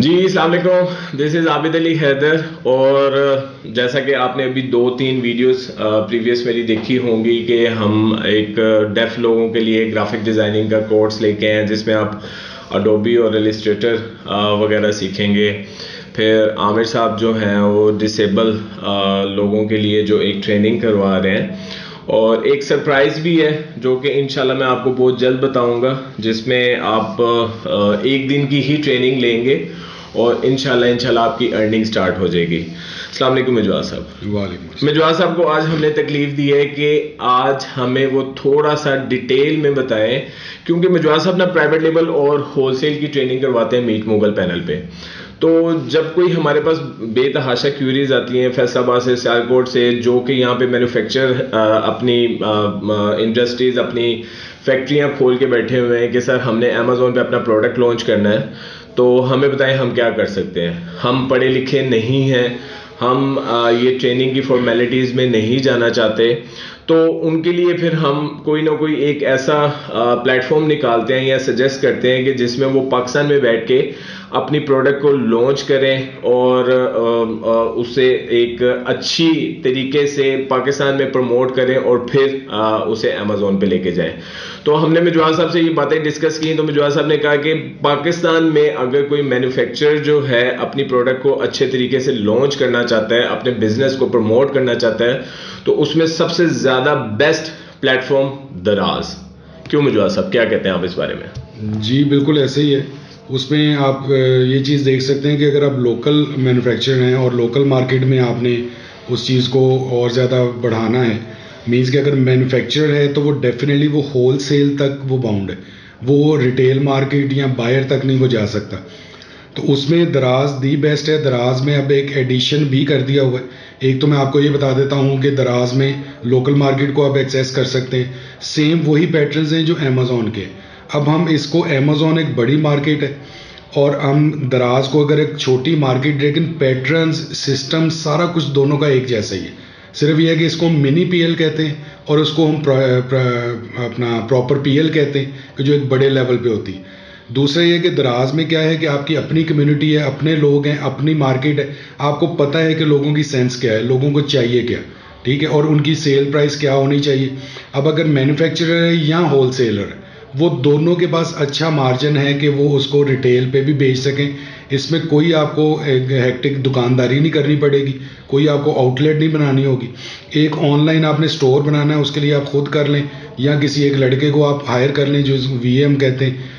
जी अस्सलाम वालेकुम, this is Abid Ali Haider. और जैसा कि आपने अभी 2-3 वीडियोस प्रीवियस मेरी देखी होंगी कि हम एक डेफ लोगों के लिए ग्राफिक डिज़ाइनिंग का कोर्स लेके आए हैं जिसमें आप अडोबी और इलस्ट्रेटर वगैरह सीखेंगे। फिर आमिर साहब जो हैं वो डिसेबल लोगों के लिए जो एक ट्रेनिंग करवा रहे हैं, और एक सरप्राइज़ भी है जो कि इंशाल्लाह मैं आपको बहुत जल्द बताऊंगा, जिसमें आप एक दिन की ही ट्रेनिंग लेंगे और इंशाल्लाह आपकी अर्निंग स्टार्ट हो जाएगी। अस्सलाम वालेकुम मिजवार साहब। वालेकुम। मिजवार साहब को आज हमने तकलीफ दी है कि आज हमें वो थोड़ा सा डिटेल में बताएं, क्योंकि मिजवार साहब ना प्राइवेट लेवल और होलसेल की ट्रेनिंग करवाते हैं मीट मुगल पैनल पे। तो जब कोई हमारे पास बेतहाशा क्यूरीज आती हैं फैसलाबाद से, सियालकोट से, जो कि यहाँ पे मैन्युफैक्चर अपनी इंडस्ट्रीज अपनी फैक्ट्रियाँ खोल के बैठे हुए हैं कि सर हमने अमेजोन पे अपना प्रोडक्ट लॉन्च करना है, तो हमें बताएं हम क्या कर सकते हैं। हम पढ़े लिखे नहीं हैं, हम ये ट्रेनिंग की फॉर्मेलिटीज़ में नहीं जाना चाहते, तो उनके लिए फिर हम कोई ना कोई एक ऐसा प्लेटफॉर्म निकालते हैं या सजेस्ट करते हैं कि जिसमें वो पाकिस्तान में बैठ के अपनी प्रोडक्ट को लॉन्च करें और उसे एक अच्छी तरीके से पाकिस्तान में प्रमोट करें और फिर उसे अमेजोन पे लेके जाएं। तो हमने मिजवार साहब से ये बातें डिस्कस की, तो मिजवार साहब ने कहा कि पाकिस्तान में अगर कोई मैन्युफैक्चरर जो है अपनी प्रोडक्ट को अच्छे तरीके से लॉन्च करना चाहता है, अपने बिजनेस को प्रमोट करना चाहता है, तो उसमें सबसे ज़्यादा बेस्ट प्लेटफॉर्म दराज। क्यों मिजवार साहब, क्या कहते हैं आप इस बारे में? जी बिल्कुल ऐसे ही है। उसमें आप ये चीज़ देख सकते हैं कि अगर आप लोकल मैन्युफैक्चरर हैं और लोकल मार्केट में आपने उस चीज़ को और ज़्यादा बढ़ाना है, मींस कि अगर मैन्युफैक्चरर है तो वो डेफिनेटली वो होल सेल तक वो बाउंड है, वो रिटेल मार्केट या बायर तक नहीं वो जा सकता। तो उसमें दराज दी बेस्ट है। दराज में अब एक एडिशन भी कर दिया हुआ है। एक तो मैं आपको ये बता देता हूँ कि दराज में लोकल मार्केट को आप एक्सेस कर सकते हैं। सेम वही पैटर्न्स हैं जो अमेज़ॉन के। अब हम इसको अमेज़ॉन एक बड़ी मार्केट है और हम दराज को अगर एक छोटी मार्केट, लेकिन पैटर्न्स सिस्टम सारा कुछ दोनों का एक जैसा ही है। सिर्फ ये है कि इसको हम मिनी पीएल कहते हैं और उसको हम अपना प्रॉपर पीएल कहते हैं कि जो एक बड़े लेवल पे होती है। दूसरा ये कि दराज में क्या है कि आपकी अपनी कम्युनिटी है, अपने लोग हैं, अपनी मार्केट है। आपको पता है कि लोगों की सेंस क्या है, लोगों को चाहिए क्या, ठीक है, और उनकी सेल प्राइस क्या होनी चाहिए। अब अगर मैन्युफैक्चरर है या होलसेलर है, वो दोनों के पास अच्छा मार्जिन है कि वो उसको रिटेल पे भी बेच सकें। इसमें कोई आपको हेक्टिक दुकानदारी नहीं करनी पड़ेगी, कोई आपको आउटलेट नहीं बनानी होगी। एक ऑनलाइन आपने स्टोर बनाना है, उसके लिए आप खुद कर लें या किसी एक लड़के को आप हायर कर लें जो वीएम कहते हैं,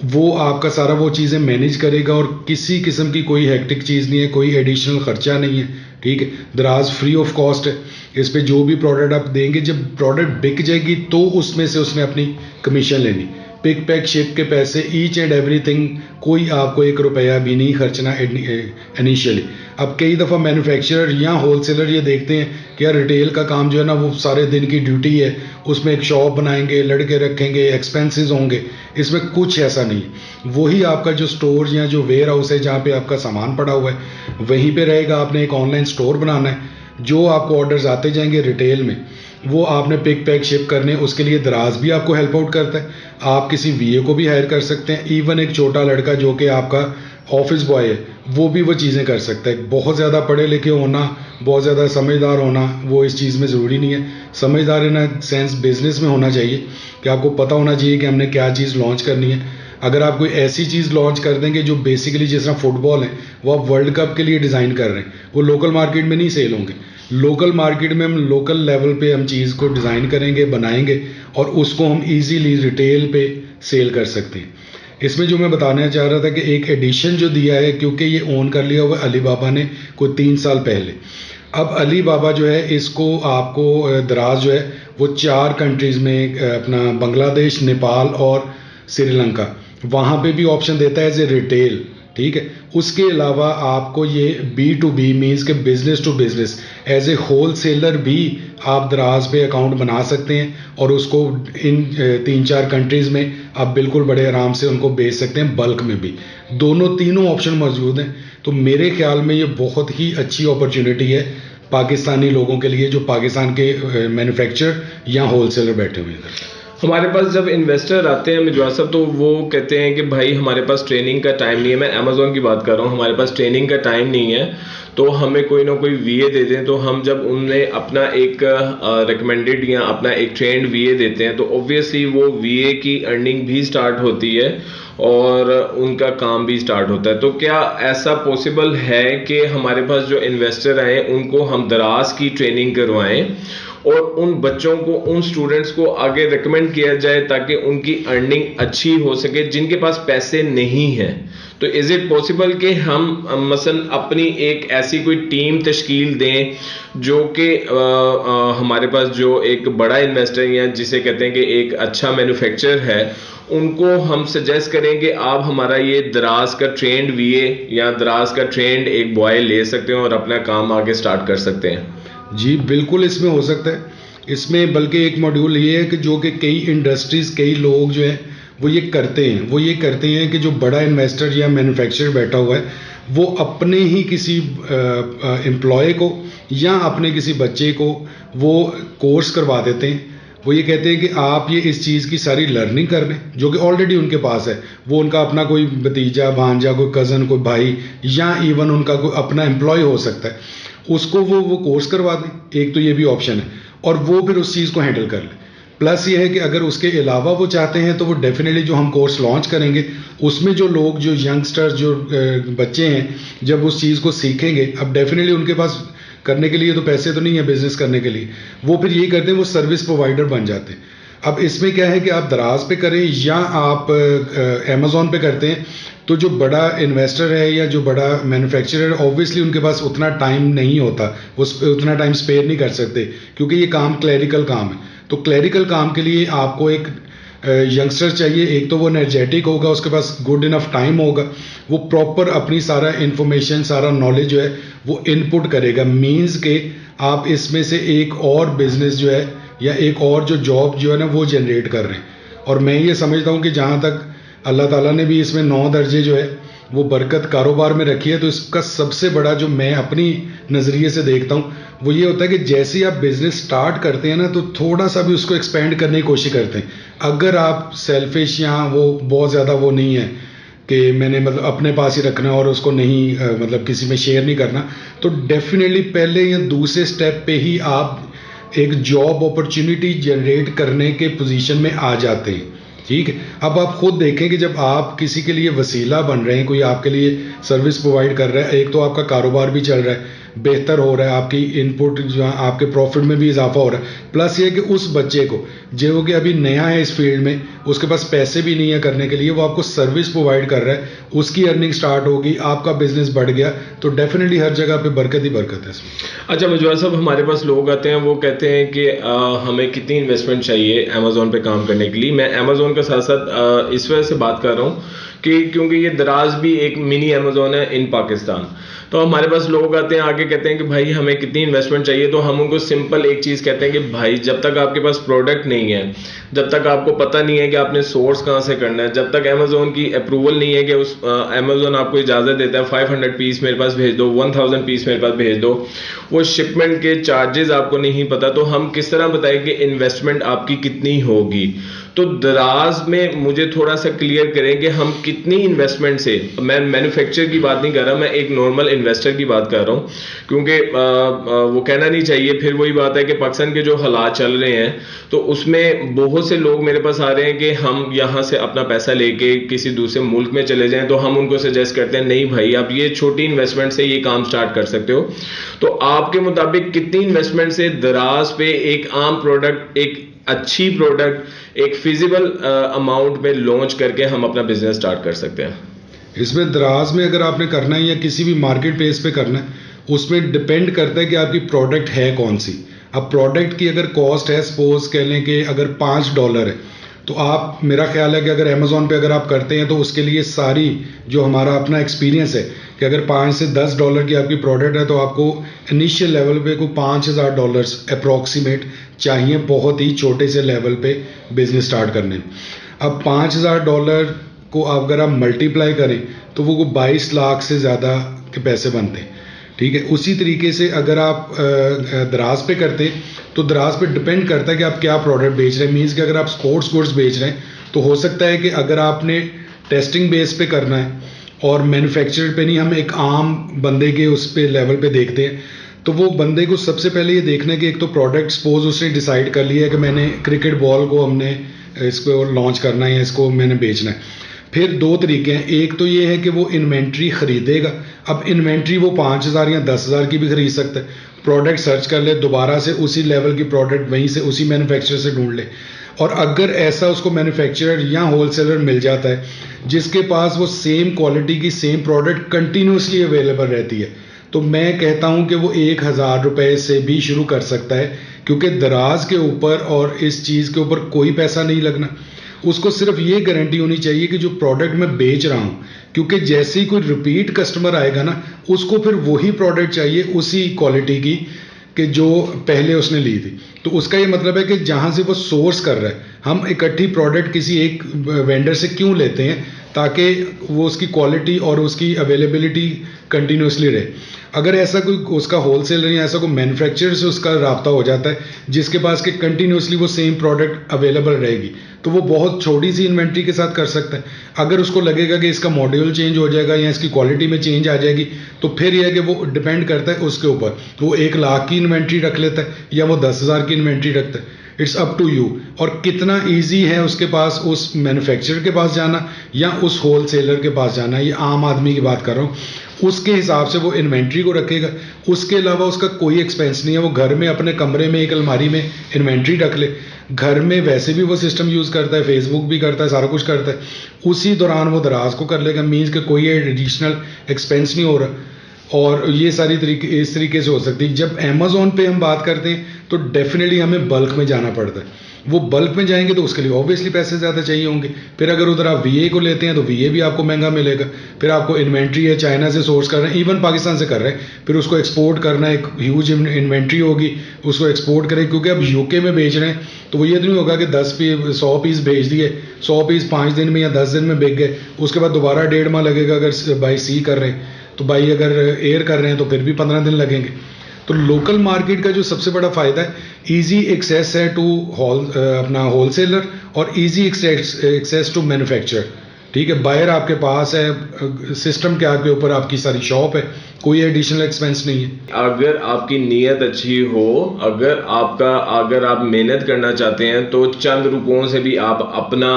वो आपका सारा वो चीज़ें मैनेज करेगा और किसी किस्म की कोई हेक्टिक चीज़ नहीं है, कोई एडिशनल खर्चा नहीं है, ठीक है। दराज फ्री ऑफ कॉस्ट है। इस पे जो भी प्रोडक्ट आप देंगे, जब प्रोडक्ट बिक जाएगी तो उसमें से उसने अपनी कमीशन लेनी। पिक पैक शिप के पैसे ईच एंड एवरीथिंग, कोई आपको 1 रुपया भी नहीं खर्चना इनिशियली। अब कई दफ़ा मैन्युफैक्चरर या होलसेलर ये देखते हैं कि यार रिटेल का काम जो है ना वो सारे दिन की ड्यूटी है, उसमें एक शॉप बनाएंगे, लड़के रखेंगे, एक्सपेंसेस होंगे। इसमें कुछ ऐसा नहीं है। वही आपका जो स्टोर या जो वेयर हाउस है जहाँ पे आपका सामान पड़ा हुआ है वहीं पे रहेगा। आपने एक ऑनलाइन स्टोर बनाना है, जो आपको ऑर्डर्स आते जाएंगे रिटेल में, वो आपने पिक पैक शिप करने। उसके लिए दराज भी आपको हेल्प आउट करता है। आप किसी वीए को भी हायर कर सकते हैं, इवन एक छोटा लड़का जो कि आपका ऑफिस बॉय है वो भी वो चीज़ें कर सकता है। बहुत ज़्यादा पढ़े लिखे होना, बहुत ज़्यादा समझदार होना वो इस चीज़ में ज़रूरी नहीं है। समझदार इन सेंस बिजनेस में होना चाहिए कि आपको पता होना चाहिए कि हमने क्या चीज़ लॉन्च करनी है। अगर आप कोई ऐसी चीज़ लॉन्च कर देंगे जो बेसिकली जिस तरह फुटबॉल है वो आप वर्ल्ड कप के लिए डिज़ाइन कर रहे हैं, वो लोकल मार्केट में नहीं सेल होंगे। लोकल मार्केट में हम लोकल लेवल पे हम चीज़ को डिज़ाइन करेंगे, बनाएंगे और उसको हम इजीली रिटेल पे सेल कर सकते हैं। इसमें जो मैं बताना चाह रहा था कि एक एडिशन जो दिया है, क्योंकि ये ओन कर लिया हुआ अली बाबा ने कोई 3 साल पहले। अब अली बाबा जो है इसको आपको दराज जो है वो 4 कंट्रीज़ में, अपना बांग्लादेश, नेपाल और श्रीलंका, वहाँ पे भी ऑप्शन देता है एज ए रिटेल, ठीक है। उसके अलावा आपको ये B2B मीन्स के business to business as a wholesaler भी आप दराज पे अकाउंट बना सकते हैं और उसको इन 3-4 कंट्रीज़ में आप बिल्कुल बड़े आराम से उनको बेच सकते हैं, बल्क में भी। दोनों तीनों ऑप्शन मौजूद हैं। तो मेरे ख्याल में ये बहुत ही अच्छी अपॉर्चुनिटी है पाकिस्तानी लोगों के लिए जो पाकिस्तान के मैन्युफैक्चरर या होलसेलर बैठे हुए हैं। हमारे पास जब इन्वेस्टर आते हैं मिजवा साहब, तो वो कहते हैं कि भाई हमारे पास ट्रेनिंग का टाइम नहीं है। मैं अमेजोन की बात कर रहा हूँ, हमारे पास ट्रेनिंग का टाइम नहीं है, तो हमें कोई ना कोई वीए दे दें। तो हम जब उन्हें अपना एक रिकमेंडेड या अपना एक ट्रेंड वीए देते हैं, तो ऑब्वियसली वो वीए की अर्निंग भी स्टार्ट होती है और उनका काम भी स्टार्ट होता है। तो क्या ऐसा पॉसिबल है कि हमारे पास जो इन्वेस्टर आए उनको हम दराज की ट्रेनिंग करवाएं और उन बच्चों को, उन स्टूडेंट्स को आगे रिकमेंड किया जाए ताकि उनकी अर्निंग अच्छी हो सके जिनके पास पैसे नहीं है? तो इज इट पॉसिबल कि हम मसलन अपनी एक ऐसी कोई टीम तश्कील दें जो कि हमारे पास जो एक बड़ा इन्वेस्टर या जिसे कहते हैं कि एक अच्छा मैन्युफैक्चरर है, उनको हम सजेस्ट करें कि आप हमारा ये दराज का ट्रेंड वीए या दराज का ट्रेंड एक बॉय ले सकते हैं और अपना काम आगे स्टार्ट कर सकते हैं? जी बिल्कुल, इसमें हो सकता है। इसमें बल्कि एक मॉड्यूल ये है कि जो कि कई इंडस्ट्रीज़, कई लोग जो हैं वो ये करते हैं कि जो बड़ा इन्वेस्टर या मैन्युफैक्चरर बैठा हुआ है वो अपने ही किसी एम्प्लॉय को या अपने किसी बच्चे को वो कोर्स करवा देते हैं। वो ये कहते हैं कि आप ये इस चीज़ की सारी लर्निंग कर लें जो कि ऑलरेडी उनके पास है। वो उनका अपना कोई भतीजा, भांजा, कोई कज़न, कोई भाई या इवन उनका कोई अपना एम्प्लॉय हो सकता है, उसको वो कोर्स करवा दें। एक तो ये भी ऑप्शन है, और वो फिर उस चीज़ को हैंडल कर लें। प्लस ये है कि अगर उसके अलावा वो चाहते हैं तो वो डेफिनेटली जो हम कोर्स लॉन्च करेंगे उसमें जो लोग, जो यंगस्टर्स, जो बच्चे हैं, जब उस चीज़ को सीखेंगे, अब डेफिनेटली उनके पास करने के लिए तो पैसे तो नहीं है बिजनेस करने के लिए, वो फिर यही करते हैं, वो सर्विस प्रोवाइडर बन जाते हैं। अब इसमें क्या है कि आप दराज पे करें या आप अमेज़ॉन पे करते हैं, तो जो बड़ा इन्वेस्टर है या जो बड़ा मैन्युफैक्चरर है, ऑब्वियसली उनके पास उतना टाइम नहीं होता, वो उतना टाइम स्पेयर नहीं कर सकते क्योंकि ये काम क्लैरिकल काम है। तो क्लैरिकल काम के लिए आपको एक यंगस्टर चाहिए। एक तो वो एनर्जेटिक होगा, उसके पास गुड इनफ टाइम होगा, वो प्रॉपर अपनी सारा इन्फॉर्मेशन, सारा नॉलेज जो है वो इनपुट करेगा। मीन्स के आप इसमें से एक और बिजनेस जो है या एक और जो जॉब जो है ना वो जनरेट कर रहे हैं। और मैं ये समझता हूँ कि जहाँ तक अल्लाह ताला ने भी इसमें 9 दर्जे जो है वो बरकत कारोबार में रखी है, तो इसका सबसे बड़ा जो मैं अपनी नज़रिए से देखता हूँ वो ये होता है कि जैसे ही आप बिज़नेस स्टार्ट करते हैं ना, तो थोड़ा सा भी उसको एक्सपेंड करने की कोशिश करते हैं। अगर आप सेल्फिश या वो बहुत ज़्यादा वो नहीं है कि मैंने मतलब अपने पास ही रखना और उसको नहीं मतलब किसी में शेयर नहीं करना, तो डेफिनेटली पहले या दूसरे स्टेप पे ही आप एक जॉब अपॉर्चुनिटी जनरेट करने के पोजीशन में आ जाते हैं। ठीक है, अब आप खुद देखें कि जब आप किसी के लिए वसीला बन रहे हैं, कोई आपके लिए सर्विस प्रोवाइड कर रहा है, एक तो आपका कारोबार भी चल रहा है, बेहतर हो रहा है, आपकी इनपुट जो है आपके प्रॉफिट में भी इजाफा हो रहा है, प्लस ये कि उस बच्चे को जो कि अभी नया है इस फील्ड में, उसके पास पैसे भी नहीं है करने के लिए, वो आपको सर्विस प्रोवाइड कर रहा है, उसकी अर्निंग स्टार्ट होगी, आपका बिजनेस बढ़ गया, तो डेफिनेटली हर जगह पे बरकत ही बरकत है इसमें। अच्छा मुजवा साहब, हमारे पास लोग आते हैं, वो कहते हैं कि हमें कितनी इन्वेस्टमेंट चाहिए अमेजोन पे काम करने के लिए। मैं अमेजोन के साथ साथ इस वजह से बात कर रहा हूँ कि क्योंकि ये दराज भी एक मिनी अमेजोन है इन पाकिस्तान। तो हमारे पास लोग आते हैं, आगे कहते हैं कि भाई हमें कितनी इन्वेस्टमेंट चाहिए, तो हम उनको सिंपल एक चीज़ कहते हैं कि भाई जब तक आपके पास प्रोडक्ट नहीं है, जब तक आपको पता नहीं है कि आपने सोर्स कहाँ से करना है, जब तक अमेजोन की अप्रूवल नहीं है कि उस अमेजोन आपको इजाज़त देता है 500 पीस मेरे पास भेज दो, 1000 पीस मेरे पास भेज दो, वो शिपमेंट के चार्जेस आपको नहीं पता, तो हम किस तरह बताएं कि इन्वेस्टमेंट आपकी कितनी होगी? तो दराज में मुझे थोड़ा सा क्लियर करें कि हम कितनी इन्वेस्टमेंट से, मैं मैन्युफैक्चर की बात नहीं कर रहा, मैं एक नॉर्मल इन्वेस्टर की बात कर रहा हूँ, क्योंकि वो कहना नहीं चाहिए, फिर वही बात है कि पाकिस्तान के जो हालात चल रहे हैं तो उसमें बहुत से लोग मेरे पास आ रहे हैं कि हम यहाँ से अपना पैसा लेके किसी दूसरे मुल्क में चले जाएं, तो हम उनको सजेस्ट करते हैं नहीं भाई आप ये छोटी इन्वेस्टमेंट से ये काम स्टार्ट कर सकते हो। तो आपके मुताबिक कितनी इन्वेस्टमेंट से दराज पे एक आम प्रोडक्ट, एक अच्छी प्रोडक्ट, एक फिजिबल अमाउंट में लॉन्च करके हम अपना बिजनेस स्टार्ट कर सकते हैं? इसमें दराज में अगर आपने करना है या किसी भी मार्केट प्लेस पे करना है, उसमें डिपेंड करता है कि आपकी प्रोडक्ट है कौन सी। अब प्रोडक्ट की अगर कॉस्ट है, सपोज कह लें कि अगर $5 है, तो आप, मेरा ख्याल है कि अगर अमेजोन पे अगर आप करते हैं तो उसके लिए सारी जो हमारा अपना एक्सपीरियंस है कि अगर $5 से $10 की आपकी प्रोडक्ट है तो आपको इनिशियल लेवल पे कोई $5000 अप्रॉक्सीमेट चाहिए, बहुत ही छोटे से लेवल पे बिजनेस स्टार्ट करने में। अब $5000 को अगर आप मल्टीप्लाई करें तो वो 22 लाख से ज़्यादा के पैसे बनते हैं। ठीक है। उसी तरीके से अगर आप दराज पे करते तो दराज पे डिपेंड करता है कि आप क्या प्रोडक्ट बेच रहे हैं। मीन्स कि अगर आप स्पोर्ट्स गुड्स बेच रहे हैं तो हो सकता है कि अगर आपने टेस्टिंग बेस पे करना है और मैन्युफैक्चरर पे नहीं, हम एक आम बंदे के उस पे लेवल पे देखते हैं, तो वो बंदे को सबसे पहले ये देखना है कि एक तो प्रोडक्ट सपोज उसने डिसाइड कर लिया है कि मैंने क्रिकेट बॉल को हमने इसको लॉन्च करना है या इसको मैंने बेचना है। फिर दो तरीके हैं, एक तो ये है कि वो इन्वेंट्री ख़रीदेगा। अब इन्वेंट्री वो 5,000 या 10,000 की भी ख़रीद सकता है, प्रोडक्ट सर्च कर ले, दोबारा से उसी लेवल की प्रोडक्ट वहीं से उसी मैन्युफैक्चरर से ढूंढ ले। और अगर ऐसा उसको मैन्युफैक्चरर या होलसेलर मिल जाता है जिसके पास वो सेम क्वालिटी की सेम प्रोडक्ट कंटिन्यूसली अवेलेबल रहती है, तो मैं कहता हूं कि वो 1,000 रुपये से भी शुरू कर सकता है, क्योंकि दराज के ऊपर और इस चीज़ के ऊपर कोई पैसा नहीं लगना। उसको सिर्फ ये गारंटी होनी चाहिए कि जो प्रोडक्ट मैं बेच रहा हूँ, क्योंकि जैसे ही कोई रिपीट कस्टमर आएगा ना, उसको फिर वही प्रोडक्ट चाहिए उसी क्वालिटी की कि जो पहले उसने ली थी। तो उसका ये मतलब है कि जहाँ से वो सोर्स कर रहा है, हम इकट्ठी प्रोडक्ट किसी एक वेंडर से क्यों लेते हैं, ताकि वो उसकी क्वालिटी और उसकी अवेलेबिलिटी कंटिन्यूसली रहे। अगर ऐसा कोई उसका होलसेलर या ऐसा कोई मैन्युफैक्चरर से उसका रब्ता हो जाता है जिसके पास कि कंटिन्यूसली वो सेम प्रोडक्ट अवेलेबल रहेगी, तो वो बहुत छोटी सी इन्वेंट्री के साथ कर सकता है। अगर उसको लगेगा कि इसका मॉड्यूल चेंज हो जाएगा या इसकी क्वालिटी में चेंज आ जाएगी, तो फिर यह है कि वो डिपेंड करता है उसके ऊपर, वो 1,00,000 की इन्वेंट्री रख लेता है या वो 10,000 की इन्वेंट्री रखता है। It's up to you. और कितना ईजी है उसके पास उस मैन्युफैक्चरर के पास जाना या उस होलसेलर के पास जाना, ये आम आदमी की बात कर रहा हूँ, उसके हिसाब से वो इन्वेंट्री को रखेगा। उसके अलावा उसका कोई एक्सपेंस नहीं है, वो घर में अपने कमरे में एक अलमारी में इन्वेंट्री रख ले। घर में वैसे भी वो सिस्टम यूज़ करता है, फेसबुक भी करता है, सारा कुछ करता है, उसी दौरान वो दराज को कर लेगा। मीन्स कि कोई एडिशनल एक्सपेंस नहीं हो रहा। और ये सारी तरीके इस तरीके से हो सकती है। जब अमेज़ॉन पे हम बात करते हैं तो डेफिनेटली हमें बल्क में जाना पड़ता है। वो बल्क में जाएंगे तो उसके लिए ऑब्वियसली पैसे ज़्यादा चाहिए होंगे। फिर अगर उधर आप वीए को लेते हैं तो वीए भी आपको महंगा मिलेगा। फिर आपको इन्वेंट्री है चाइना से सोर्स कर रहे हैं, इवन पाकिस्तान से कर रहे हैं, फिर उसको एक्सपोर्ट करना है, एक ह्यूज इन्वेंट्री होगी, उसको एक्सपोर्ट करें। क्योंकि अब यूके में बेच रहे हैं तो वो ये तो नहीं होगा कि 100 पीस भेज दिए, 100 पीस 5 दिन में या 10 दिन में बिक गए, उसके बाद दोबारा 1.5 माह लगेगा। अगर बाई सी कर रहे हैं तो बाई अगर एयर कर रहे हैं तो फिर भी 15 दिन लगेंगे। तो लोकल मार्केट का जो सबसे बड़ा फ़ायदा है, इजी एक्सेस है टू अपना होलसेलर और इजी एक्सेस टू मैन्युफैक्चरर। ठीक है, बायर आपके पास है, सिस्टम के आपके ऊपर आपकी सारी शॉप है, कोई एडिशनल एक्सपेंस नहीं है। अगर आपकी नीयत अच्छी हो, अगर आप मेहनत करना चाहते हैं तो चंद रुपयों से भी आप अपना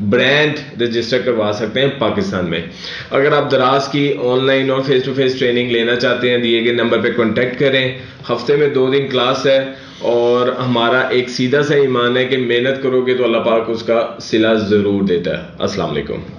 ब्रांड रजिस्टर करवा सकते हैं पाकिस्तान में। अगर आप दराज की ऑनलाइन और फेस टू फेस ट्रेनिंग लेना चाहते हैं, दिए गए नंबर पे कांटेक्ट करें। हफ्ते में 2 दिन क्लास है और हमारा एक सीधा सा ईमान है कि मेहनत करोगे तो अल्लाह पाक उसका सिला ज़रूर देता है। अस्सलाम वालेकुम।